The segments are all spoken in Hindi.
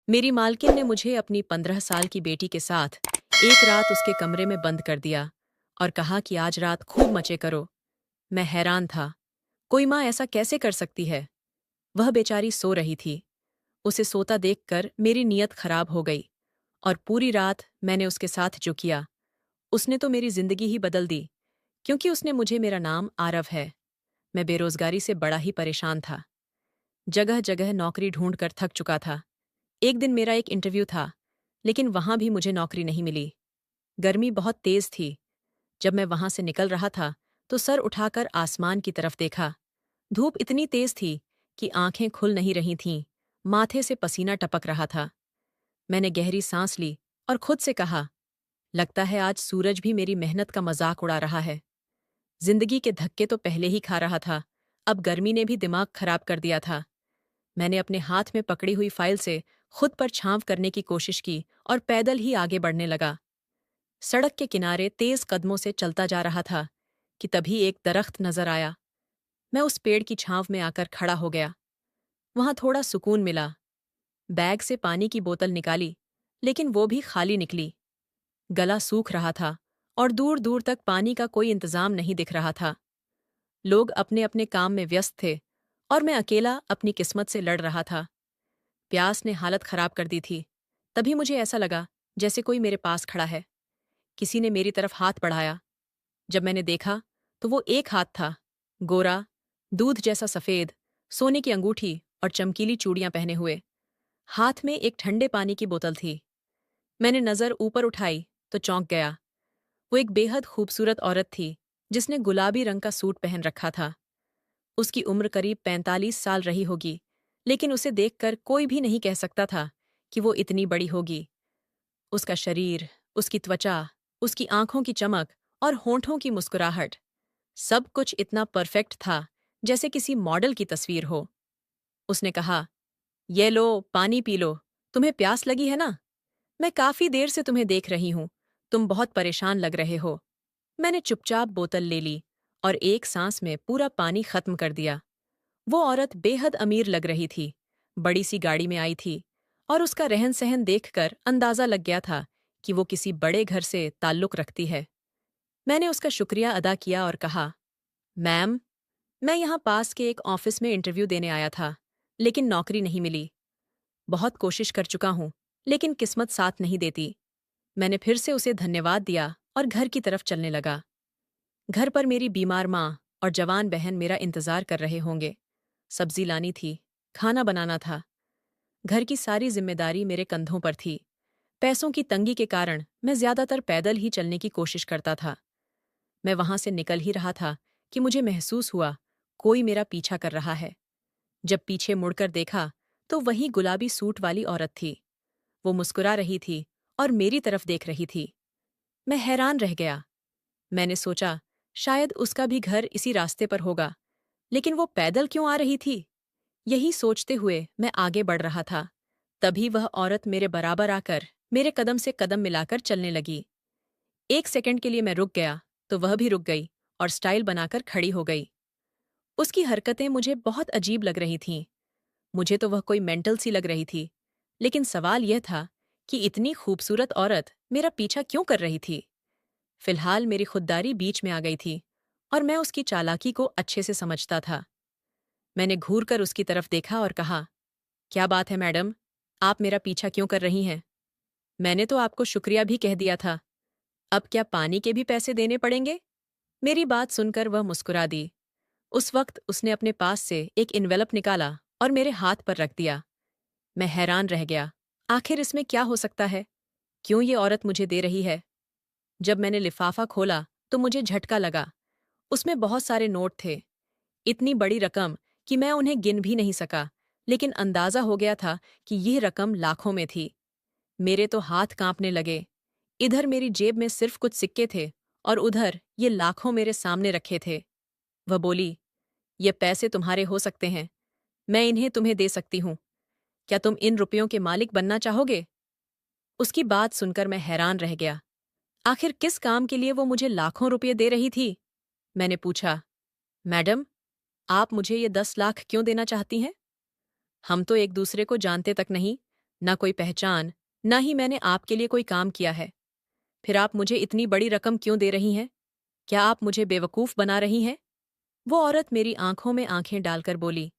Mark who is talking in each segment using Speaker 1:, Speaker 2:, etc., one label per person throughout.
Speaker 1: मेरी मालकिन ने मुझे अपनी 15 साल की बेटी के साथ एक रात उसके कमरे में बंद कर दिया और कहा कि आज रात खूब मचे करो। मैं हैरान था। कोई माँ ऐसा कैसे कर सकती है? वह बेचारी सो रही थी। उसे सोता देखकर मेरी नीयत खराब हो गई और पूरी रात मैंने उसके साथ जो किया, उसने तो मेरी जिंदगी ही बदल दी। क्योंकि उसने मुझे मेरा नाम आरव है। मैं बेरोजगारी से बड़ा ही परेशान था। जगह जगह नौकरी ढूंढकर थक चुका था। एक दिन मेरा एक इंटरव्यू था, लेकिन वहां भी मुझे नौकरी नहीं मिली। गर्मी बहुत तेज थी। जब मैं वहां से निकल रहा था तो सर उठाकर आसमान की तरफ देखा। धूप इतनी तेज थी कि आंखें खुल नहीं रही थीं, माथे से पसीना टपक रहा था। मैंने गहरी सांस ली और खुद से कहा, लगता है आज सूरज भी मेरी मेहनत का मजाक उड़ा रहा है। जिंदगी के धक्के तो पहले ही खा रहा था, अब गर्मी ने भी दिमाग खराब कर दिया था। मैंने अपने हाथ में पकड़ी हुई फाइल से खुद पर छांव करने की कोशिश की और पैदल ही आगे बढ़ने लगा। सड़क के किनारे तेज कदमों से चलता जा रहा था कि तभी एक दरख्त नजर आया। मैं उस पेड़ की छांव में आकर खड़ा हो गया। वहां थोड़ा सुकून मिला। बैग से पानी की बोतल निकाली, लेकिन वो भी खाली निकली। गला सूख रहा था और दूर दूर तक पानी का कोई इंतजाम नहीं दिख रहा था। लोग अपने अपने काम में व्यस्त थे और मैं अकेला अपनी किस्मत से लड़ रहा था। प्यास ने हालत खराब कर दी थी। तभी मुझे ऐसा लगा जैसे कोई मेरे पास खड़ा है। किसी ने मेरी तरफ हाथ बढ़ाया। जब मैंने देखा तो वो एक हाथ था, गोरा, दूध जैसा सफेद, सोने की अंगूठी और चमकीली चूड़ियां पहने हुए। हाथ में एक ठंडे पानी की बोतल थी। मैंने नजर ऊपर उठाई तो चौंक गया। वो एक बेहद खूबसूरत औरत थी जिसने गुलाबी रंग का सूट पहन रखा था। उसकी उम्र करीब 45 साल रही होगी, लेकिन उसे देखकर कोई भी नहीं कह सकता था कि वो इतनी बड़ी होगी। उसका शरीर, उसकी त्वचा, उसकी आंखों की चमक और होंठों की मुस्कुराहट, सब कुछ इतना परफेक्ट था जैसे किसी मॉडल की तस्वीर हो। उसने कहा, ये लो, पानी पी लो। तुम्हें प्यास लगी है ना? मैं काफी देर से तुम्हें देख रही हूं। तुम बहुत परेशान लग रहे हो। मैंने चुपचाप बोतल ले ली और एक सांस में पूरा पानी खत्म कर दिया। वो औरत बेहद अमीर लग रही थी, बड़ी सी गाड़ी में आई थी और उसका रहन सहन देखकर अंदाजा लग गया था कि वो किसी बड़े घर से ताल्लुक रखती है। मैंने उसका शुक्रिया अदा किया और कहा, मैम, मैं यहाँ पास के एक ऑफिस में इंटरव्यू देने आया था, लेकिन नौकरी नहीं मिली। बहुत कोशिश कर चुका हूँ, लेकिन किस्मत साथ नहीं देती। मैंने फिर से उसे धन्यवाद दिया और घर की तरफ चलने लगा। घर पर मेरी बीमार माँ और जवान बहन मेरा इंतजार कर रहे होंगे। सब्जी लानी थी, खाना बनाना था। घर की सारी जिम्मेदारी मेरे कंधों पर थी। पैसों की तंगी के कारण मैं ज्यादातर पैदल ही चलने की कोशिश करता था। मैं वहां से निकल ही रहा था कि मुझे महसूस हुआ कोई मेरा पीछा कर रहा है। जब पीछे मुड़कर देखा तो वही गुलाबी सूट वाली औरत थी। वो मुस्कुरा रही थी और मेरी तरफ देख रही थी। मैं हैरान रह गया। मैंने सोचा शायद उसका भी घर इसी रास्ते पर होगा, लेकिन वो पैदल क्यों आ रही थी? यही सोचते हुए मैं आगे बढ़ रहा था। तभी वह औरत मेरे बराबर आकर मेरे कदम से कदम मिलाकर चलने लगी। एक सेकंड के लिए मैं रुक गया तो वह भी रुक गई और स्टाइल बनाकर खड़ी हो गई। उसकी हरकतें मुझे बहुत अजीब लग रही थीं। मुझे तो वह कोई मेंटल सी लग रही थी। लेकिन सवाल यह था कि इतनी खूबसूरत औरत मेरा पीछा क्यों कर रही थी? फिलहाल मेरी खुददारी बीच में आ गई थी और मैं उसकी चालाकी को अच्छे से समझता था। मैंने घूर कर उसकी तरफ देखा और कहा, क्या बात है मैडम, आप मेरा पीछा क्यों कर रही हैं? मैंने तो आपको शुक्रिया भी कह दिया था। अब क्या पानी के भी पैसे देने पड़ेंगे? मेरी बात सुनकर वह मुस्कुरा दी। उस वक्त उसने अपने पास से एक इन्वेलप निकाला और मेरे हाथ पर रख दिया। मैं हैरान रह गया। आखिर इसमें क्या हो सकता है? क्यों ये औरत मुझे दे रही है? जब मैंने लिफाफा खोला तो मुझे झटका लगा। उसमें बहुत सारे नोट थे। इतनी बड़ी रकम कि मैं उन्हें गिन भी नहीं सका, लेकिन अंदाजा हो गया था कि यह रकम लाखों में थी। मेरे तो हाथ कांपने लगे। इधर मेरी जेब में सिर्फ कुछ सिक्के थे और उधर ये लाखों मेरे सामने रखे थे। वह बोली, ये पैसे तुम्हारे हो सकते हैं। मैं इन्हें तुम्हें दे सकती हूँ। क्या तुम इन रुपयों के मालिक बनना चाहोगे? उसकी बात सुनकर मैं हैरान रह गया। आखिर किस काम के लिए वो मुझे लाखों रुपये दे रही थी? मैंने पूछा, मैडम, आप मुझे ये 10 लाख क्यों देना चाहती हैं? हम तो एक दूसरे को जानते तक नहीं। ना कोई पहचान, ना ही मैंने आपके लिए कोई काम किया है। फिर आप मुझे इतनी बड़ी रकम क्यों दे रही हैं? क्या आप मुझे बेवकूफ़ बना रही हैं? वो औरत मेरी आंखों में आंखें डालकर बोली,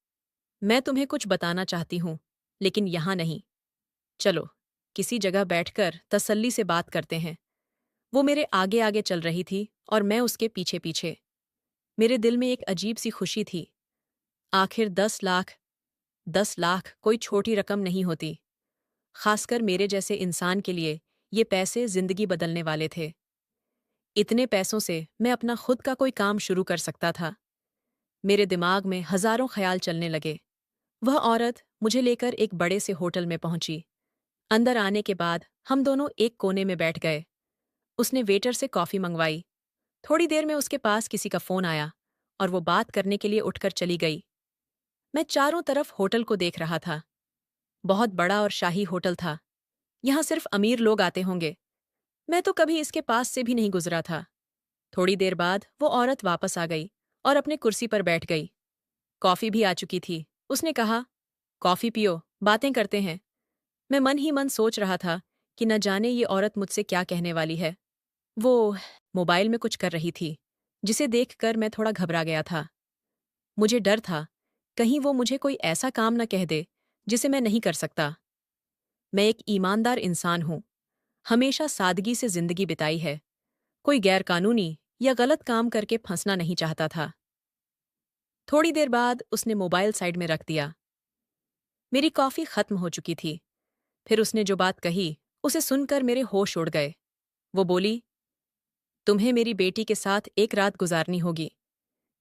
Speaker 1: मैं तुम्हें कुछ बताना चाहती हूँ, लेकिन यहाँ नहीं। चलो, किसी जगह बैठकर तसल्ली से बात करते हैं। वो मेरे आगे आगे चल रही थी और मैं उसके पीछे पीछे। मेरे दिल में एक अजीब सी खुशी थी। आखिर 10 लाख, 10 लाख कोई छोटी रकम नहीं होती। खासकर मेरे जैसे इंसान के लिए ये पैसे जिंदगी बदलने वाले थे। इतने पैसों से मैं अपना खुद का कोई काम शुरू कर सकता था। मेरे दिमाग में हजारों ख्याल चलने लगे। वह औरत मुझे लेकर एक बड़े से होटल में पहुंची। अंदर आने के बाद हम दोनों एक कोने में बैठ गए। उसने वेटर से कॉफी मंगवाई। थोड़ी देर में उसके पास किसी का फोन आया और वो बात करने के लिए उठकर चली गई। मैं चारों तरफ होटल को देख रहा था। बहुत बड़ा और शाही होटल था। यहाँ सिर्फ अमीर लोग आते होंगे। मैं तो कभी इसके पास से भी नहीं गुजरा था। थोड़ी देर बाद वो औरत वापस आ गई और अपने कुर्सी पर बैठ गई। कॉफी भी आ चुकी थी। उसने कहा, कॉफी पियो, बातें करते हैं। मैं मन ही मन सोच रहा था कि न जाने ये औरत मुझसे क्या कहने वाली है। वो मोबाइल में कुछ कर रही थी, जिसे देखकर मैं थोड़ा घबरा गया था। मुझे डर था, कहीं वो मुझे कोई ऐसा काम न कह दे जिसे मैं नहीं कर सकता। मैं एक ईमानदार इंसान हूँ, हमेशा सादगी से जिंदगी बिताई है। कोई गैरकानूनी या गलत काम करके फंसना नहीं चाहता था। थोड़ी देर बाद उसने मोबाइल साइड में रख दिया। मेरी कॉफी खत्म हो चुकी थी। फिर उसने जो बात कही, उसे सुनकर मेरे होश उड़ गए। वो बोली, तुम्हें मेरी बेटी के साथ एक रात गुजारनी होगी।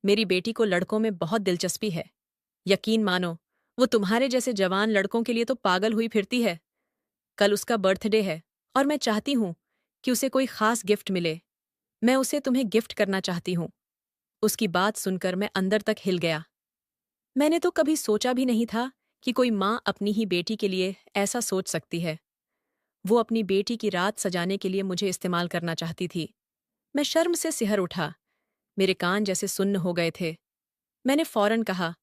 Speaker 1: मेरी बेटी को लड़कों में बहुत दिलचस्पी है। यकीन मानो, वो तुम्हारे जैसे जवान लड़कों के लिए तो पागल हुई फिरती है। कल उसका बर्थडे है और मैं चाहती हूँ कि उसे कोई खास गिफ्ट मिले। मैं उसे तुम्हें गिफ्ट करना चाहती हूँ। उसकी बात सुनकर मैं अंदर तक हिल गया। मैंने तो कभी सोचा भी नहीं था कि कोई माँ अपनी ही बेटी के लिए ऐसा सोच सकती है। वो अपनी बेटी की रात सजाने के लिए मुझे इस्तेमाल करना चाहती थी। मैं शर्म से सिहर उठा। मेरे कान जैसे सुन्न हो गए थे। मैंने फौरन कहा,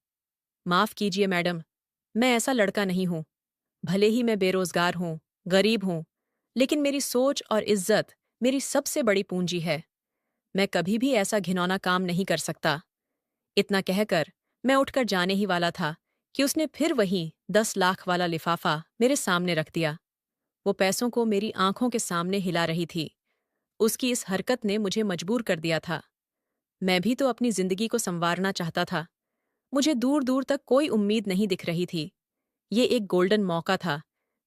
Speaker 1: माफ कीजिए मैडम, मैं ऐसा लड़का नहीं हूं। भले ही मैं बेरोजगार हूं, गरीब हूं, लेकिन मेरी सोच और इज्जत मेरी सबसे बड़ी पूंजी है। मैं कभी भी ऐसा घिनौना काम नहीं कर सकता। इतना कहकर मैं उठकर जाने ही वाला था कि उसने फिर वही 10 लाख वाला लिफाफा मेरे सामने रख दिया। वो पैसों को मेरी आंखों के सामने हिला रही थी। उसकी इस हरकत ने मुझे मजबूर कर दिया था। मैं भी तो अपनी जिंदगी को संवारना चाहता था। मुझे दूर दूर तक कोई उम्मीद नहीं दिख रही थी। ये एक गोल्डन मौका था,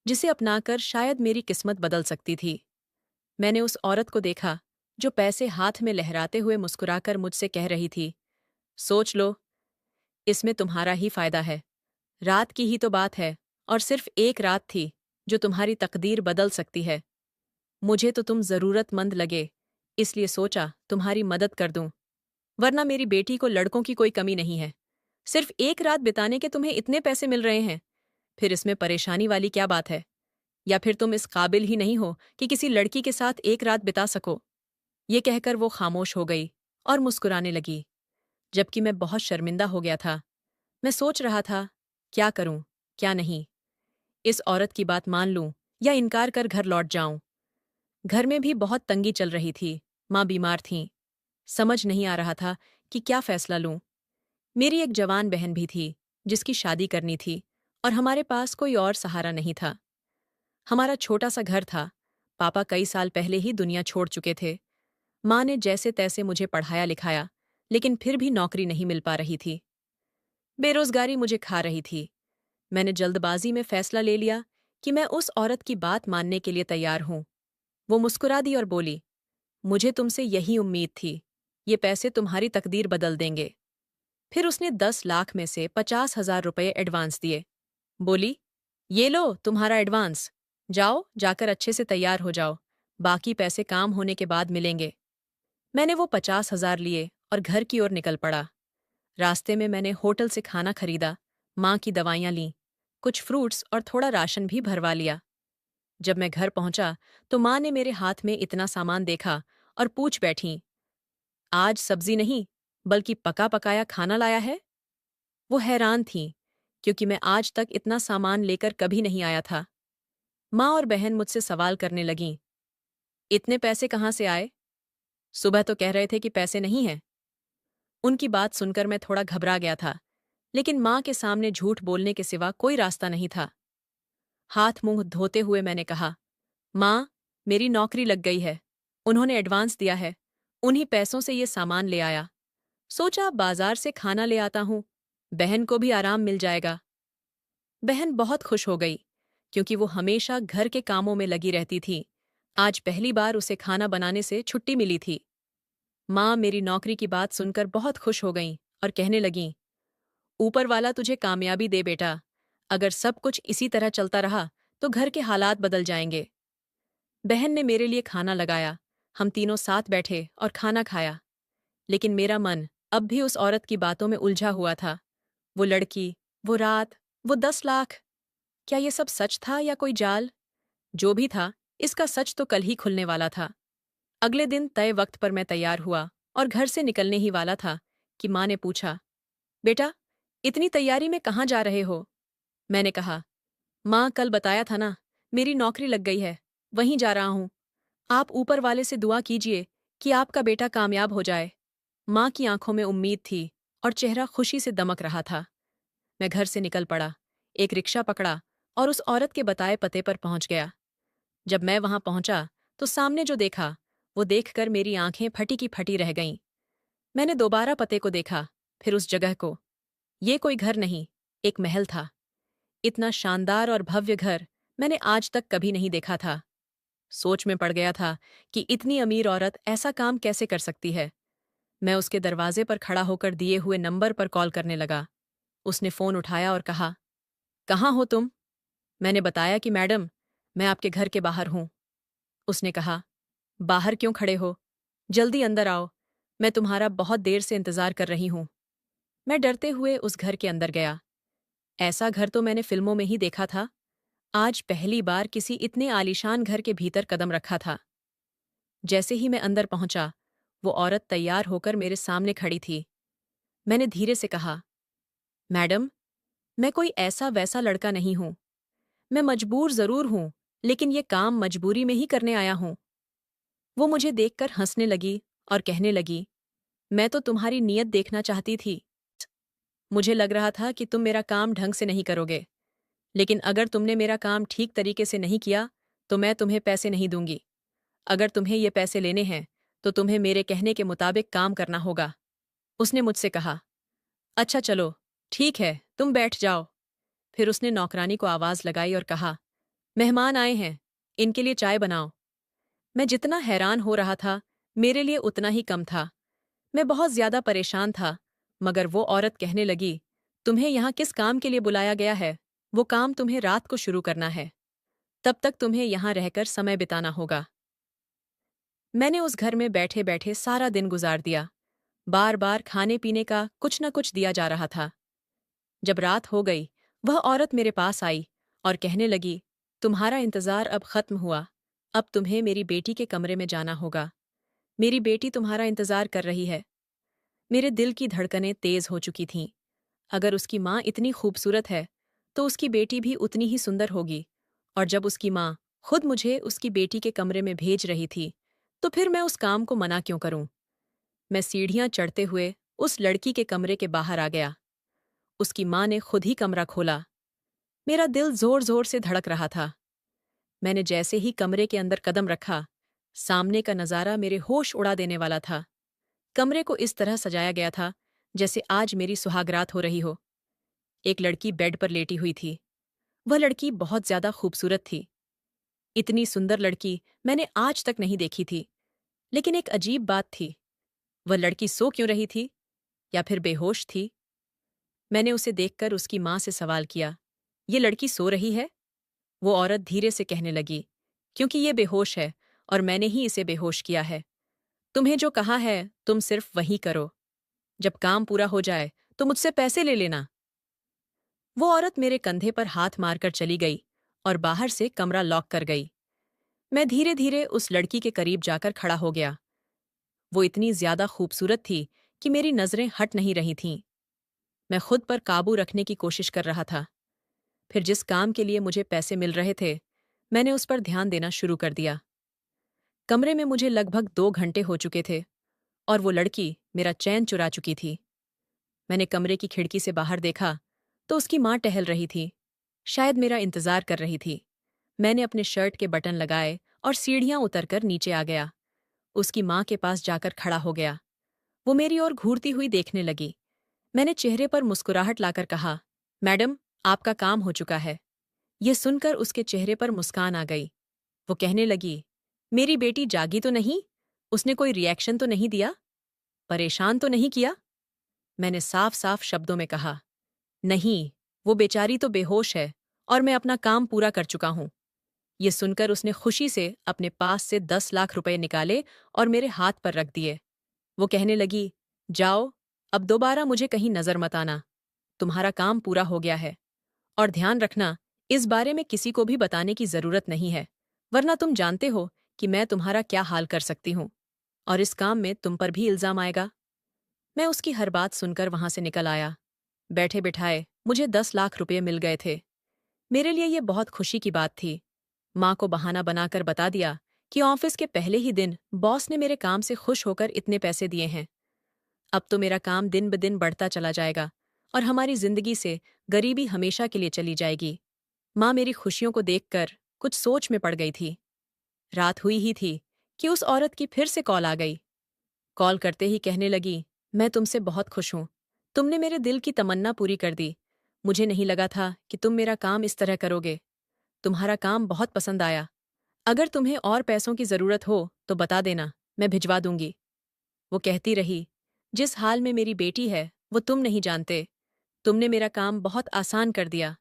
Speaker 1: जिसे अपनाकर शायद मेरी किस्मत बदल सकती थी। मैंने उस औरत को देखा, जो पैसे हाथ में लहराते हुए मुस्कुराकर मुझसे कह रही थी, सोच लो, इसमें तुम्हारा ही फायदा है। रात की ही तो बात है, और सिर्फ एक रात थी, जो तुम्हारी तकदीर बदल सकती है। मुझे तो तुम जरूरतमंद लगे, इसलिए सोचा तुम्हारी मदद कर दूं। वरना मेरी बेटी को लड़कों की कोई कमी नहीं है। सिर्फ एक रात बिताने के तुम्हें इतने पैसे मिल रहे हैं, फिर इसमें परेशानी वाली क्या बात है? या फिर तुम इस काबिल ही नहीं हो कि किसी लड़की के साथ एक रात बिता सको? ये कहकर वो खामोश हो गई और मुस्कुराने लगी, जबकि मैं बहुत शर्मिंदा हो गया था। मैं सोच रहा था, क्या करूं, क्या नहीं। इस औरत की बात मान लूं या इनकार कर घर लौट जाऊं। घर में भी बहुत तंगी चल रही थी। माँ बीमार थीं। समझ नहीं आ रहा था कि क्या फैसला लूं। मेरी एक जवान बहन भी थी, जिसकी शादी करनी थी, और हमारे पास कोई और सहारा नहीं था। हमारा छोटा सा घर था। पापा कई साल पहले ही दुनिया छोड़ चुके थे। माँ ने जैसे तैसे मुझे पढ़ाया लिखाया, लेकिन फिर भी नौकरी नहीं मिल पा रही थी। बेरोजगारी मुझे खा रही थी। मैंने जल्दबाजी में फैसला ले लिया कि मैं उस औरत की बात मानने के लिए तैयार हूं। वो मुस्कुरा दी और बोली, मुझे तुमसे यही उम्मीद थी। ये पैसे तुम्हारी तकदीर बदल देंगे। फिर उसने 10 लाख में से 50,000 रुपये एडवांस दिए। बोली, ये लो तुम्हारा एडवांस। जाओ, जाकर अच्छे से तैयार हो जाओ। बाकी पैसे काम होने के बाद मिलेंगे। मैंने वो 50,000 लिए और घर की ओर निकल पड़ा। रास्ते में मैंने होटल से खाना खरीदा, माँ की दवाइयाँ लीं, कुछ फ्रूट्स और थोड़ा राशन भी भरवा लिया। जब मैं घर पहुंचा तो माँ ने मेरे हाथ में इतना सामान देखा और पूछ बैठी, आज सब्जी नहीं, बल्कि पका पकाया खाना लाया है? वो हैरान थीं, क्योंकि मैं आज तक इतना सामान लेकर कभी नहीं आया था। माँ और बहन मुझसे सवाल करने लगीं। इतने पैसे कहाँ से आए? सुबह तो कह रहे थे कि पैसे नहीं हैं। उनकी बात सुनकर मैं थोड़ा घबरा गया था, लेकिन माँ के सामने झूठ बोलने के सिवा कोई रास्ता नहीं था। हाथ मुंह धोते हुए मैंने कहा, माँ, मेरी नौकरी लग गई है। उन्होंने एडवांस दिया है। उन्हीं पैसों से ये सामान ले आया। सोचा बाजार से खाना ले आता हूँ, बहन को भी आराम मिल जाएगा। बहन बहुत खुश हो गई, क्योंकि वो हमेशा घर के कामों में लगी रहती थी। आज पहली बार उसे खाना बनाने से छुट्टी मिली थी। माँ मेरी नौकरी की बात सुनकर बहुत खुश हो गईं और कहने लगीं, ऊपर वाला तुझे कामयाबी दे बेटा। अगर सब कुछ इसी तरह चलता रहा तो घर के हालात बदल जाएंगे। बहन ने मेरे लिए खाना लगाया। हम तीनों साथ बैठे और खाना खाया। लेकिन मेरा मन अब भी उस औरत की बातों में उलझा हुआ था। वो लड़की, वो रात, वो 10 लाख। क्या ये सब सच था या कोई जाल? जो भी था, इसका सच तो कल ही खुलने वाला था। अगले दिन तय वक्त पर मैं तैयार हुआ और घर से निकलने ही वाला था कि माँ ने पूछा, बेटा, इतनी तैयारी में कहाँ जा रहे हो? मैंने कहा, माँ, कल बताया था ना, मेरी नौकरी लग गई है, वहीं जा रहा हूँ। आप ऊपर वाले से दुआ कीजिए कि आपका बेटा कामयाब हो जाए। माँ की आंखों में उम्मीद थी और चेहरा खुशी से दमक रहा था। मैं घर से निकल पड़ा, एक रिक्शा पकड़ा और उस औरत के बताए पते पर पहुंच गया। जब मैं वहां पहुंचा तो सामने जो देखा, वो देखकर मेरी आंखें फटी की फटी रह गईं। मैंने दोबारा पते को देखा, फिर उस जगह को। ये कोई घर नहीं, एक महल था। इतना शानदार और भव्य घर मैंने आज तक कभी नहीं देखा था। सोच में पड़ गया था कि इतनी अमीर औरत ऐसा काम कैसे कर सकती है। मैं उसके दरवाजे पर खड़ा होकर दिए हुए नंबर पर कॉल करने लगा। उसने फोन उठाया और कहा, कहाँ हो तुम? मैंने बताया कि मैडम, मैं आपके घर के बाहर हूं। उसने कहा, बाहर क्यों खड़े हो? जल्दी अंदर आओ, मैं तुम्हारा बहुत देर से इंतजार कर रही हूं। मैं डरते हुए उस घर के अंदर गया। ऐसा घर तो मैंने फिल्मों में ही देखा था। आज पहली बार किसी इतने आलीशान घर के भीतर कदम रखा था। जैसे ही मैं अंदर पहुंचा, वो औरत तैयार होकर मेरे सामने खड़ी थी। मैंने धीरे से कहा, मैडम, मैं कोई ऐसा वैसा लड़का नहीं हूं। मैं मजबूर जरूर हूं, लेकिन ये काम मजबूरी में ही करने आया हूं। वो मुझे देखकर हंसने लगी और कहने लगी, मैं तो तुम्हारी नीयत देखना चाहती थी। मुझे लग रहा था कि तुम मेरा काम ढंग से नहीं करोगे, लेकिन अगर तुमने मेरा काम ठीक तरीके से नहीं किया तो मैं तुम्हें पैसे नहीं दूंगी। अगर तुम्हें ये पैसे लेने हैं तो तुम्हें मेरे कहने के मुताबिक काम करना होगा। उसने मुझसे कहा, अच्छा चलो, ठीक है, तुम बैठ जाओ। फिर उसने नौकरानी को आवाज लगाई और कहा, मेहमान आए हैं, इनके लिए चाय बनाओ। मैं जितना हैरान हो रहा था, मेरे लिए उतना ही कम था। मैं बहुत ज्यादा परेशान था, मगर वो औरत कहने लगी, तुम्हें यहाँ किस काम के लिए बुलाया गया है? वो काम तुम्हें रात को शुरू करना है। तब तक तुम्हें यहाँ रहकर समय बिताना होगा। मैंने उस घर में बैठे बैठे सारा दिन गुजार दिया। बार बार खाने पीने का कुछ न कुछ दिया जा रहा था। जब रात हो गई, वह औरत मेरे पास आई और कहने लगी, तुम्हारा इंतजार अब खत्म हुआ। अब तुम्हें मेरी बेटी के कमरे में जाना होगा। मेरी बेटी तुम्हारा इंतजार कर रही है। मेरे दिल की धड़कनें तेज हो चुकी थीं। अगर उसकी माँ इतनी खूबसूरत है, तो उसकी बेटी भी उतनी ही सुंदर होगी। और जब उसकी माँ खुद मुझे उसकी बेटी के कमरे में भेज रही थी, तो फिर मैं उस काम को मना क्यों करूं? मैं सीढ़ियां चढ़ते हुए उस लड़की के कमरे के बाहर आ गया। उसकी माँ ने खुद ही कमरा खोला। मेरा दिल जोर जोर से धड़क रहा था। मैंने जैसे ही कमरे के अंदर कदम रखा, सामने का नजारा मेरे होश उड़ा देने वाला था। कमरे को इस तरह सजाया गया था जैसे आज मेरी सुहागरात हो रही हो। एक लड़की बेड पर लेटी हुई थी। वह लड़की बहुत ज्यादा खूबसूरत थी। इतनी सुंदर लड़की मैंने आज तक नहीं देखी थी। लेकिन एक अजीब बात थी, वह लड़की सो क्यों रही थी? या फिर बेहोश थी? मैंने उसे देखकर उसकी माँ से सवाल किया, ये लड़की सो रही है? वो औरत धीरे से कहने लगी, क्योंकि ये बेहोश है और मैंने ही इसे बेहोश किया है। तुम्हें जो कहा है तुम सिर्फ वही करो। जब काम पूरा हो जाए तो मुझसे पैसे ले लेना। वो औरत मेरे कंधे पर हाथ मारकर चली गई और बाहर से कमरा लॉक कर गई। मैं धीरे धीरे उस लड़की के करीब जाकर खड़ा हो गया। वो इतनी ज्यादा खूबसूरत थी कि मेरी नजरें हट नहीं रही थीं। मैं खुद पर काबू रखने की कोशिश कर रहा था। फिर जिस काम के लिए मुझे पैसे मिल रहे थे, मैंने उस पर ध्यान देना शुरू कर दिया। कमरे में मुझे लगभग 2 घंटे हो चुके थे और वो लड़की मेरा चैन चुरा चुकी थी। मैंने कमरे की खिड़की से बाहर देखा तो उसकी माँ टहल रही थी, शायद मेरा इंतजार कर रही थी। मैंने अपने शर्ट के बटन लगाए और सीढ़ियां उतरकर नीचे आ गया। उसकी माँ के पास जाकर खड़ा हो गया। वो मेरी ओर घूरती हुई देखने लगी। मैंने चेहरे पर मुस्कुराहट लाकर कहा, मैडम, आपका काम हो चुका है। ये सुनकर उसके चेहरे पर मुस्कान आ गई। वो कहने लगी, मेरी बेटी जागी तो नहीं? उसने कोई रिएक्शन तो नहीं दिया? परेशान तो नहीं किया? मैंने साफ साफ शब्दों में कहा, नहीं, वो बेचारी तो बेहोश है और मैं अपना काम पूरा कर चुका हूं। ये सुनकर उसने खुशी से अपने पास से 10 लाख रुपए निकाले और मेरे हाथ पर रख दिए। वो कहने लगी, जाओ, अब दोबारा मुझे कहीं नजर मत आना। तुम्हारा काम पूरा हो गया है। और ध्यान रखना, इस बारे में किसी को भी बताने की जरूरत नहीं है, वरना तुम जानते हो कि मैं तुम्हारा क्या हाल कर सकती हूँ और इस काम में तुम पर भी इल्जाम आएगा। मैं उसकी हर बात सुनकर वहां से निकल आया। बैठे बिठाए मुझे 10 लाख रुपये मिल गए थे। मेरे लिए ये बहुत खुशी की बात थी। माँ को बहाना बनाकर बता दिया कि ऑफिस के पहले ही दिन बॉस ने मेरे काम से खुश होकर इतने पैसे दिए हैं। अब तो मेरा काम दिन ब दिन बढ़ता चला जाएगा और हमारी जिंदगी से गरीबी हमेशा के लिए चली जाएगी। माँ मेरी खुशियों को देखकर कुछ सोच में पड़ गई थी। रात हुई ही थी कि उस औरत की फिर से कॉल आ गई। कॉल करते ही कहने लगी, मैं तुमसे बहुत खुश हूं। तुमने मेरे दिल की तमन्ना पूरी कर दी। मुझे नहीं लगा था कि तुम मेरा काम इस तरह करोगे। तुम्हारा काम बहुत पसंद आया। अगर तुम्हें और पैसों की जरूरत हो तो बता देना, मैं भिजवा दूंगी। वो कहती रही, जिस हाल में मेरी बेटी है वो तुम नहीं जानते। तुमने मेरा काम बहुत आसान कर दिया।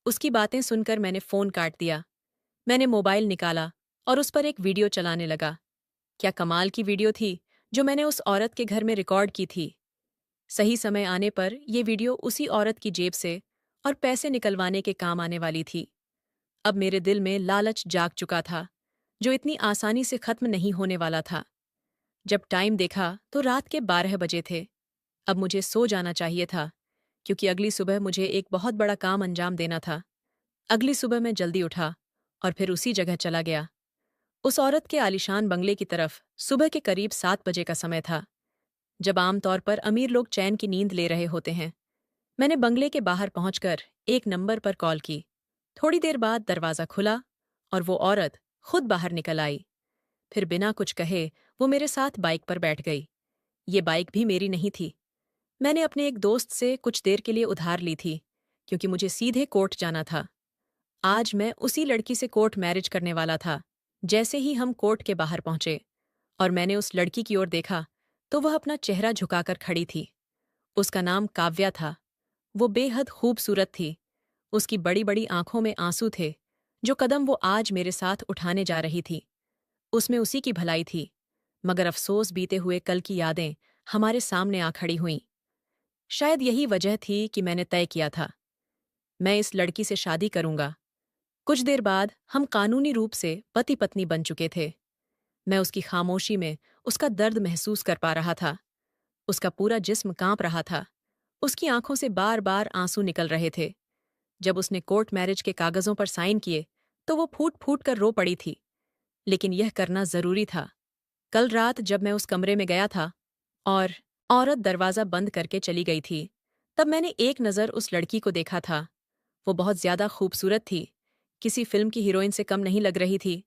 Speaker 1: उसकी बातें सुनकर मैंने फोन काट दिया। मैंने मोबाइल निकाला और उस पर एक वीडियो चलाने लगा। क्या कमाल की वीडियो थी जो मैंने उस औरत के घर में रिकॉर्ड की थी। सही समय आने पर यह वीडियो उसी औरत की जेब से और पैसे निकलवाने के काम आने वाली थी। अब मेरे दिल में लालच जाग चुका था, जो इतनी आसानी से खत्म नहीं होने वाला था। जब टाइम देखा तो रात के 12 बजे थे। अब मुझे सो जाना चाहिए था, क्योंकि अगली सुबह मुझे एक बहुत बड़ा काम अंजाम देना था। अगली सुबह मैं जल्दी उठा और फिर उसी जगह चला गया, उस औरत के आलीशान बंगले की तरफ। सुबह के करीब 7 बजे का समय था, जब आमतौर पर अमीर लोग चैन की नींद ले रहे होते हैं। मैंने बंगले के बाहर पहुंचकर एक नंबर पर कॉल की। थोड़ी देर बाद दरवाज़ा खुला और वो औरत खुद बाहर निकल आई। फिर बिना कुछ कहे वो मेरे साथ बाइक पर बैठ गई। ये बाइक भी मेरी नहीं थी। मैंने अपने एक दोस्त से कुछ देर के लिए उधार ली थी, क्योंकि मुझे सीधे कोर्ट जाना था। आज मैं उसी लड़की से कोर्ट मैरिज करने वाला था। जैसे ही हम कोर्ट के बाहर पहुंचे और मैंने उस लड़की की ओर देखा, तो वह अपना चेहरा झुकाकर खड़ी थी। उसका नाम काव्या था। वो बेहद खूबसूरत थी। उसकी बड़ी बड़ी आंखों में आंसू थे। जो कदम वो आज मेरे साथ उठाने जा रही थी, उसमें उसी की भलाई थी। मगर अफसोस, बीते हुए कल की यादें हमारे सामने आ खड़ी हुईं। शायद यही वजह थी कि मैंने तय किया था, मैं इस लड़की से शादी करूंगा। कुछ देर बाद हम कानूनी रूप से पति पत्नी बन चुके थे। मैं उसकी खामोशी में उसका दर्द महसूस कर पा रहा था। उसका पूरा जिस्म कांप रहा था। उसकी आंखों से बार बार आंसू निकल रहे थे। जब उसने कोर्ट मैरिज के कागजों पर साइन किए तो वो फूट फूट कर रो पड़ी थी, लेकिन यह करना जरूरी था। कल रात जब मैं उस कमरे में गया था और औरत दरवाजा बंद करके चली गई थी, तब मैंने एक नज़र उस लड़की को देखा था। वो बहुत ज्यादा खूबसूरत थी, किसी फिल्म की हीरोइन से कम नहीं लग रही थी।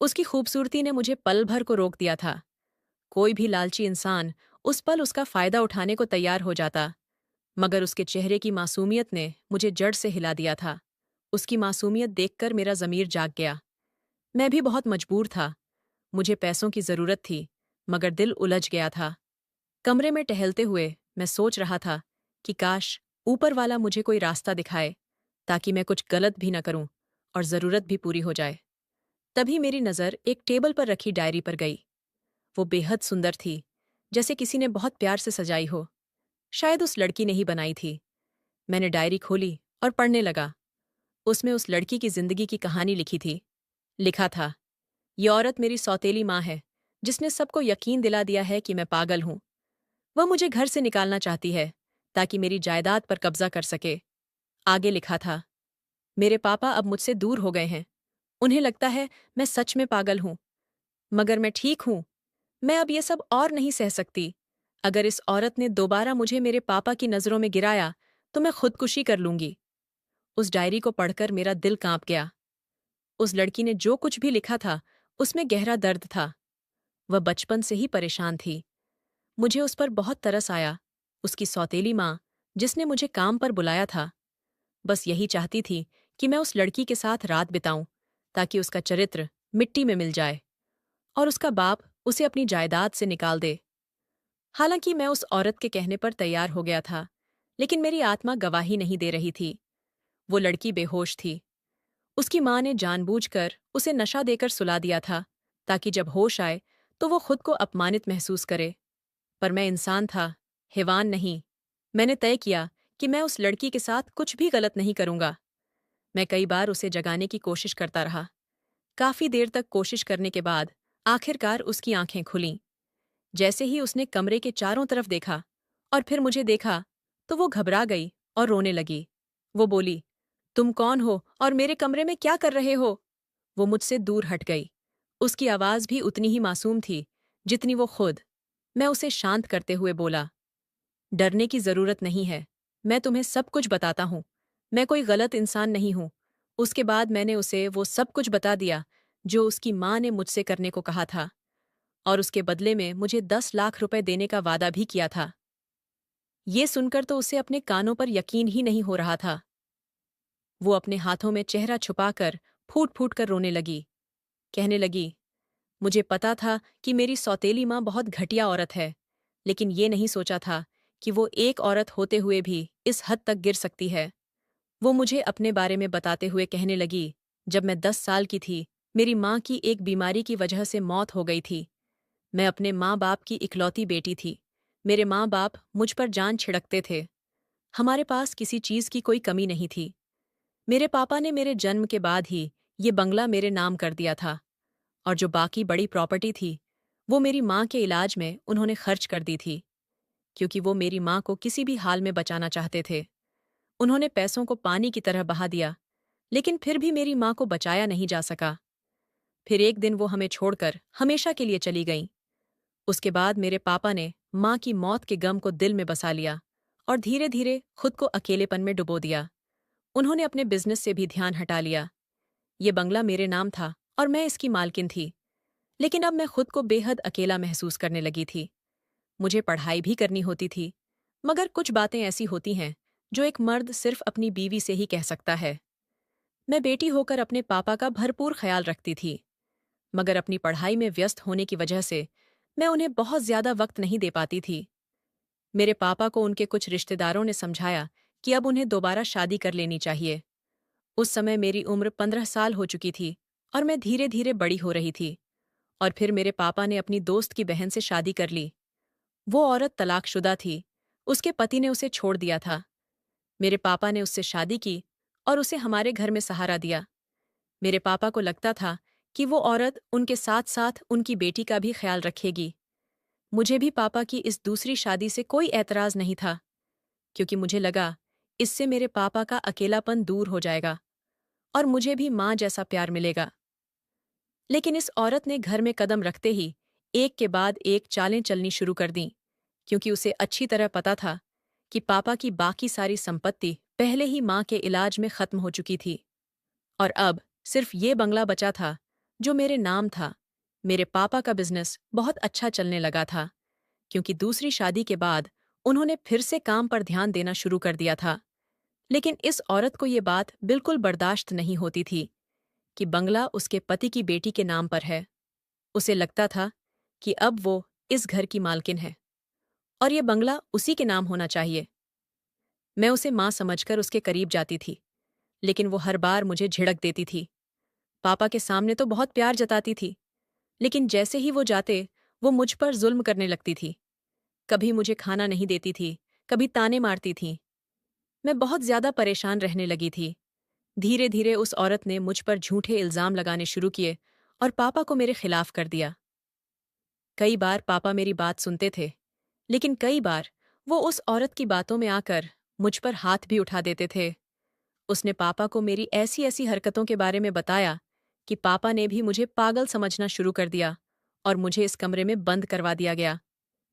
Speaker 1: उसकी खूबसूरती ने मुझे पल भर को रोक दिया था। कोई भी लालची इंसान उस पल उसका फायदा उठाने को तैयार हो जाता, मगर उसके चेहरे की मासूमियत ने मुझे जड़ से हिला दिया था। उसकी मासूमियत देखकर मेरा ज़मीर जाग गया। मैं भी बहुत मजबूर था। मुझे पैसों की ज़रूरत थी, मगर दिल उलझ गया था। कमरे में टहलते हुए मैं सोच रहा था कि काश ऊपर वाला मुझे कोई रास्ता दिखाए, ताकि मैं कुछ गलत भी न करूं और ज़रूरत भी पूरी हो जाए। तभी मेरी नज़र एक टेबल पर रखी डायरी पर गई। वो बेहद सुंदर थी, जैसे किसी ने बहुत प्यार से सजाई हो। शायद उस लड़की ने ही बनाई थी। मैंने डायरी खोली और पढ़ने लगा। उसमें उस लड़की की जिंदगी की कहानी लिखी थी। लिखा था, ये औरत मेरी सौतेली माँ है, जिसने सबको यकीन दिला दिया है कि मैं पागल हूं। वह मुझे घर से निकालना चाहती है ताकि मेरी जायदाद पर कब्जा कर सके। आगे लिखा था, मेरे पापा अब मुझसे दूर हो गए हैं उन्हें लगता है मैं सच में पागल हूँ, मगर मैं ठीक हूँ। मैं अब ये सब और नहीं सह सकती। अगर इस औरत ने दोबारा मुझे मेरे पापा की नज़रों में गिराया, तो मैं खुदकुशी कर लूंगी। उस डायरी को पढ़कर मेरा दिल कांप गया। उस लड़की ने जो कुछ भी लिखा था, उसमें गहरा दर्द था। वह बचपन से ही परेशान थी। मुझे उस पर बहुत तरस आया। उसकी सौतेली माँ, जिसने मुझे काम पर बुलाया था, बस यही चाहती थी कि मैं उस लड़की के साथ रात बिताऊं, ताकि उसका चरित्र मिट्टी में मिल जाए और उसका बाप उसे अपनी जायदाद से निकाल दे। हालांकि मैं उस औरत के कहने पर तैयार हो गया था, लेकिन मेरी आत्मा गवाही नहीं दे रही थी। वो लड़की बेहोश थी। उसकी माँ ने जानबूझकर उसे नशा देकर सुला दिया था, ताकि जब होश आए तो वो खुद को अपमानित महसूस करे। पर मैं इंसान था, हैवान नहीं। मैंने तय किया कि मैं उस लड़की के साथ कुछ भी गलत नहीं करूंगा। मैं कई बार उसे जगाने की कोशिश करता रहा। काफी देर तक कोशिश करने के बाद आखिरकार उसकी आंखें खुलीं। जैसे ही उसने कमरे के चारों तरफ देखा और फिर मुझे देखा, तो वो घबरा गई और रोने लगी। वो बोली, तुम कौन हो और मेरे कमरे में क्या कर रहे हो? वो मुझसे दूर हट गई। उसकी आवाज भी उतनी ही मासूम थी जितनी वो खुद। मैं उसे शांत करते हुए बोला, डरने की जरूरत नहीं है। मैं तुम्हें सब कुछ बताता हूँ। मैं कोई गलत इंसान नहीं हूँ। उसके बाद मैंने उसे वो सब कुछ बता दिया जो उसकी माँ ने मुझसे करने को कहा था, और उसके बदले में मुझे 10 लाख रुपए देने का वादा भी किया था। ये सुनकर तो उसे अपने कानों पर यकीन ही नहीं हो रहा था। वो अपने हाथों में चेहरा छुपाकर फूट फूट कर रोने लगी। कहने लगी, मुझे पता था कि मेरी सौतेली माँ बहुत घटिया औरत है, लेकिन ये नहीं सोचा था कि वो एक औरत होते हुए भी इस हद तक गिर सकती है। वो मुझे अपने बारे में बताते हुए कहने लगी, जब मैं 10 साल की थी, मेरी माँ की एक बीमारी की वजह से मौत हो गई थी। मैं अपने माँ बाप की इकलौती बेटी थी। मेरे माँ बाप मुझ पर जान छिड़कते थे। हमारे पास किसी चीज़ की कोई कमी नहीं थी। मेरे पापा ने मेरे जन्म के बाद ही ये बंगला मेरे नाम कर दिया था, और जो बाकी बड़ी प्रॉपर्टी थी, वो मेरी माँ के इलाज में उन्होंने खर्च कर दी थी, क्योंकि वो मेरी माँ को किसी भी हाल में बचाना चाहते थे। उन्होंने पैसों को पानी की तरह बहा दिया, लेकिन फिर भी मेरी माँ को बचाया नहीं जा सका। फिर एक दिन वो हमें छोड़कर हमेशा के लिए चली गईं। उसके बाद मेरे पापा ने माँ की मौत के गम को दिल में बसा लिया और धीरे धीरे खुद को अकेलेपन में डुबो दिया। उन्होंने अपने बिजनेस से भी ध्यान हटा लिया। ये बंगला मेरे नाम था और मैं इसकी मालकिन थी, लेकिन अब मैं खुद को बेहद अकेला महसूस करने लगी थी। मुझे पढ़ाई भी करनी होती थी, मगर कुछ बातें ऐसी होती हैं जो एक मर्द सिर्फ अपनी बीवी से ही कह सकता है। मैं बेटी होकर अपने पापा का भरपूर ख्याल रखती थी, मगर अपनी पढ़ाई में व्यस्त होने की वजह से मैं उन्हें बहुत ज्यादा वक्त नहीं दे पाती थी। मेरे पापा को उनके कुछ रिश्तेदारों ने समझाया कि अब उन्हें दोबारा शादी कर लेनी चाहिए। उस समय मेरी उम्र 15 साल हो चुकी थी और मैं धीरे धीरे बड़ी हो रही थी। और फिर मेरे पापा ने अपनी दोस्त की बहन से शादी कर ली। वो औरत तलाकशुदा थी। उसके पति ने उसे छोड़ दिया था। मेरे पापा ने उससे शादी की और उसे हमारे घर में सहारा दिया। मेरे पापा को लगता था कि वो औरत उनके साथ साथ उनकी बेटी का भी ख्याल रखेगी। मुझे भी पापा की इस दूसरी शादी से कोई ऐतराज नहीं था, क्योंकि मुझे लगा इससे मेरे पापा का अकेलापन दूर हो जाएगा और मुझे भी माँ जैसा प्यार मिलेगा। लेकिन इस औरत ने घर में कदम रखते ही एक के बाद एक चालें चलनी शुरू कर दीं, क्योंकि उसे अच्छी तरह पता था कि पापा की बाकी सारी संपत्ति पहले ही माँ के इलाज में खत्म हो चुकी थी, और अब सिर्फ ये बंगला बचा था जो मेरे नाम था। मेरे पापा का बिजनेस बहुत अच्छा चलने लगा था, क्योंकि दूसरी शादी के बाद उन्होंने फिर से काम पर ध्यान देना शुरू कर दिया था। लेकिन इस औरत को ये बात बिल्कुल बर्दाश्त नहीं होती थी कि बंगला उसके पति की बेटी के नाम पर है। उसे लगता था कि अब वो इस घर की मालकिन है और ये बंगला उसी के नाम होना चाहिए। मैं उसे माँ समझकर उसके करीब जाती थी, लेकिन वो हर बार मुझे झिड़क देती थी। पापा के सामने तो बहुत प्यार जताती थी, लेकिन जैसे ही वो जाते, वो मुझ पर जुल्म करने लगती थी। कभी मुझे खाना नहीं देती थी, कभी ताने मारती थी। मैं बहुत ज्यादा परेशान रहने लगी थी। धीरे धीरे उस औरत ने मुझ पर झूठे इल्जाम लगाने शुरू किए और पापा को मेरे खिलाफ कर दिया। कई बार पापा मेरी बात सुनते थे, लेकिन कई बार वो उस औरत की बातों में आकर मुझ पर हाथ भी उठा देते थे। उसने पापा को मेरी ऐसी ऐसी हरकतों के बारे में बताया कि पापा ने भी मुझे पागल समझना शुरू कर दिया और मुझे इस कमरे में बंद करवा दिया गया।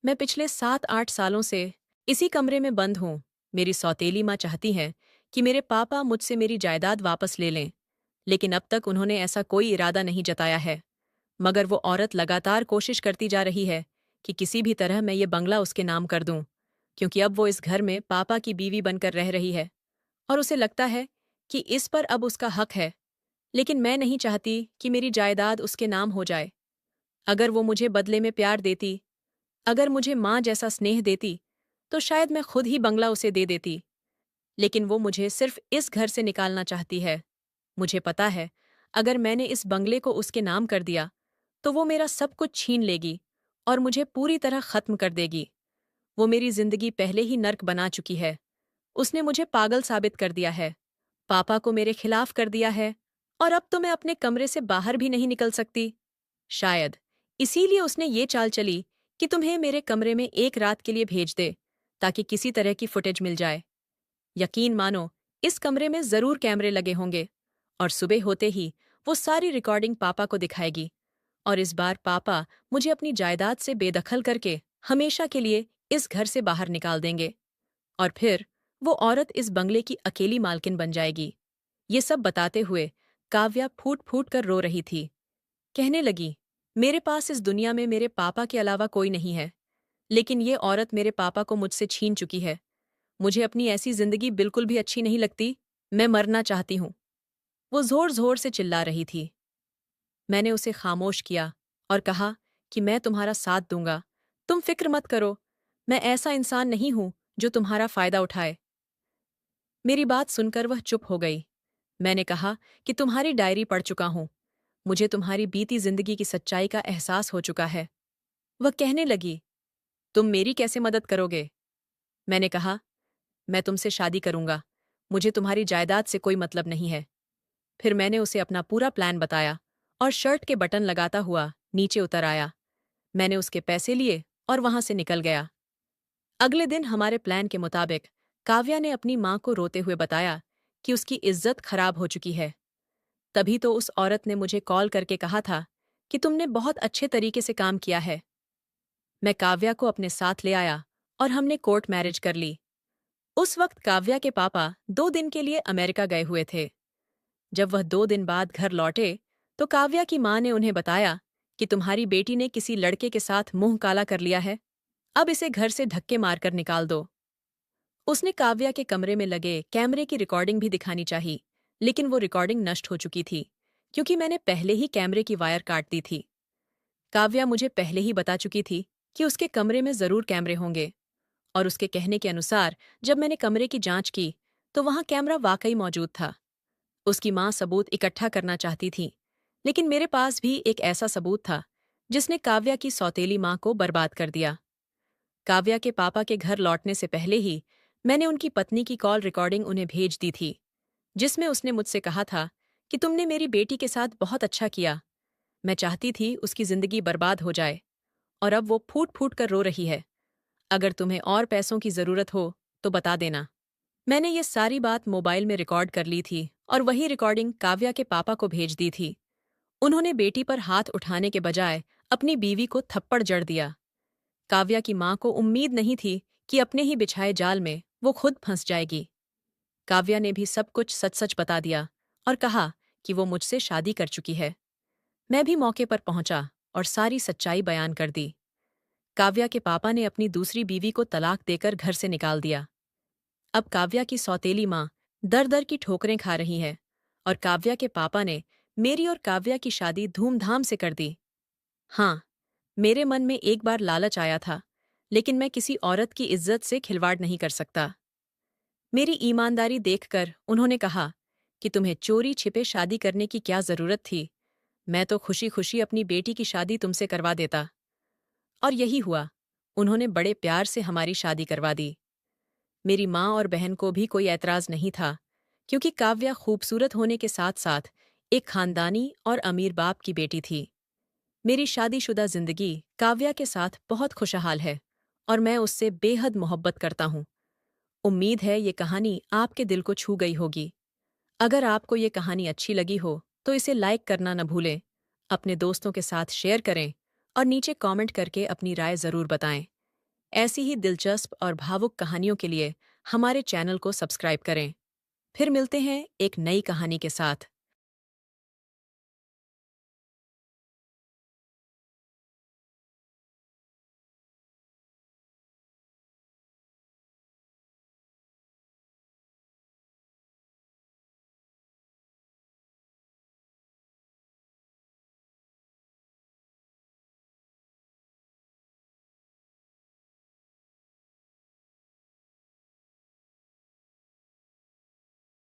Speaker 1: मैं पिछले 7-8 सालों से इसी कमरे में बंद हूँ। मेरी सौतेली माँ चाहती हैं कि मेरे पापा मुझसे मेरी जायदाद वापस ले लें, लेकिन अब तक उन्होंने ऐसा कोई इरादा नहीं जताया है। मगर वो औरत लगातार कोशिश करती जा रही है कि किसी भी तरह मैं ये बंगला उसके नाम कर दूं, क्योंकि अब वो इस घर में पापा की बीवी बनकर रह रही है और उसे लगता है कि इस पर अब उसका हक है। लेकिन मैं नहीं चाहती कि मेरी जायदाद उसके नाम हो जाए। अगर वो मुझे बदले में प्यार देती, अगर मुझे माँ जैसा स्नेह देती, तो शायद मैं खुद ही बंगला उसे दे देती। लेकिन वो मुझे सिर्फ इस घर से निकालना चाहती है। मुझे पता है, अगर मैंने इस बंगले को उसके नाम कर दिया, तो वो मेरा सब कुछ छीन लेगी और मुझे पूरी तरह खत्म कर देगी। वो मेरी जिंदगी पहले ही नर्क बना चुकी है। उसने मुझे पागल साबित कर दिया है, पापा को मेरे खिलाफ कर दिया है, और अब तो मैं अपने कमरे से बाहर भी नहीं निकल सकती। शायद इसीलिए उसने ये चाल चली कि तुम्हें मेरे कमरे में एक रात के लिए भेज दे, ताकि किसी तरह की फुटेज मिल जाए। यकीन मानो, इस कमरे में जरूर कैमरे लगे होंगे और सुबह होते ही वो सारी रिकॉर्डिंग पापा को दिखाएगी और इस बार पापा मुझे अपनी जायदाद से बेदखल करके हमेशा के लिए इस घर से बाहर निकाल देंगे और फिर वो औरत इस बंगले की अकेली मालकिन बन जाएगी। ये सब बताते हुए काव्या फूट फूट कर रो रही थी। कहने लगी, मेरे पास इस दुनिया में मेरे पापा के अलावा कोई नहीं है, लेकिन ये औरत मेरे पापा को मुझसे छीन चुकी है। मुझे अपनी ऐसी जिंदगी बिल्कुल भी अच्छी नहीं लगती। मैं मरना चाहती हूँ। वो जोर जोर से चिल्ला रही थी। मैंने उसे खामोश किया और कहा कि मैं तुम्हारा साथ दूंगा। तुम फिक्र मत करो, मैं ऐसा इंसान नहीं हूं जो तुम्हारा फायदा उठाए। मेरी बात सुनकर वह चुप हो गई। मैंने कहा कि तुम्हारी डायरी पढ़ चुका हूं। मुझे तुम्हारी बीती जिंदगी की सच्चाई का एहसास हो चुका है। वह कहने लगी, तुम मेरी कैसे मदद करोगे? मैंने कहा, मैं तुमसे शादी करूंगा। मुझे तुम्हारी जायदाद से कोई मतलब नहीं है। फिर मैंने उसे अपना पूरा प्लान बताया और शर्ट के बटन लगाता हुआ नीचे उतर आया। मैंने उसके पैसे लिए और वहां से निकल गया। अगले दिन हमारे प्लान के मुताबिक काव्या ने अपनी माँ को रोते हुए बताया कि उसकी इज्जत खराब हो चुकी है। तभी तो उस औरत ने मुझे कॉल करके कहा था कि तुमने बहुत अच्छे तरीके से काम किया है। मैं काव्या को अपने साथ ले आया और हमने कोर्ट मैरिज कर ली। उस वक्त काव्या के पापा 2 दिन के लिए अमेरिका गए हुए थे। जब वह 2 दिन बाद घर लौटे, तो काव्या की माँ ने उन्हें बताया कि तुम्हारी बेटी ने किसी लड़के के साथ मुंह काला कर लिया है। अब इसे घर से धक्के मारकर निकाल दो। उसने काव्या के कमरे में लगे कैमरे की रिकॉर्डिंग भी दिखानी चाहिए, लेकिन वो रिकॉर्डिंग नष्ट हो चुकी थी, क्योंकि मैंने पहले ही कैमरे की वायर काट दी थी। काव्या मुझे पहले ही बता चुकी थी कि उसके कमरे में जरूर कैमरे होंगे, और उसके कहने के अनुसार जब मैंने कमरे की जांच की, तो वहां कैमरा वाकई मौजूद था। उसकी माँ सबूत इकट्ठा करना चाहती थी, लेकिन मेरे पास भी एक ऐसा सबूत था जिसने काव्या की सौतेली माँ को बर्बाद कर दिया। काव्या के पापा के घर लौटने से पहले ही मैंने उनकी पत्नी की कॉल रिकॉर्डिंग उन्हें भेज दी थी, जिसमें उसने मुझसे कहा था कि तुमने मेरी बेटी के साथ बहुत अच्छा किया। मैं चाहती थी उसकी जिंदगी बर्बाद हो जाए, और अब वो फूट फूट कर रो रही है। अगर तुम्हें और पैसों की जरूरत हो तो बता देना। मैंने ये सारी बात मोबाइल में रिकॉर्ड कर ली थी और वही रिकॉर्डिंग काव्या के पापा को भेज दी थी। उन्होंने बेटी पर हाथ उठाने के बजाय अपनी बीवी को थप्पड़ जड़ दिया। काव्या की माँ को उम्मीद नहीं थी कि अपने ही बिछाए जाल में वो खुद फंस जाएगी। काव्या ने भी सब कुछ सच सच बता दिया और कहा कि वो मुझसे शादी कर चुकी है। मैं भी मौके पर पहुंचा और सारी सच्चाई बयान कर दी। काव्या के पापा ने अपनी दूसरी बीवी को तलाक देकर घर से निकाल दिया। अब काव्या की सौतेली माँ दर दर की ठोकरें खा रही है, और काव्या के पापा ने मेरी और काव्या की शादी धूमधाम से कर दी। हाँ, मेरे मन में एक बार लालच आया था, लेकिन मैं किसी औरत की इज्जत से खिलवाड़ नहीं कर सकता। मेरी ईमानदारी देखकर उन्होंने कहा कि तुम्हें चोरी छिपे शादी करने की क्या जरूरत थी। मैं तो खुशी खुशी अपनी बेटी की शादी तुमसे करवा देता। और यही हुआ। उन्होंने बड़े प्यार से हमारी शादी करवा दी। मेरी माँ और बहन को भी कोई ऐतराज नहीं था, क्योंकि काव्या खूबसूरत होने के साथ साथ एक खानदानी और अमीर बाप की बेटी थी। मेरी शादीशुदा जिंदगी काव्या के साथ बहुत खुशहाल है और मैं उससे बेहद मोहब्बत करता हूँ। उम्मीद है ये कहानी आपके दिल को छू गई होगी। अगर आपको ये कहानी अच्छी लगी हो तो इसे लाइक करना न भूलें। अपने दोस्तों के साथ शेयर करें और नीचे कमेंट करके अपनी राय ज़रूर बताएं। ऐसी ही दिलचस्प और भावुक कहानियों के लिए हमारे चैनल को सब्सक्राइब करें। फिर मिलते हैं एक नई कहानी के साथ।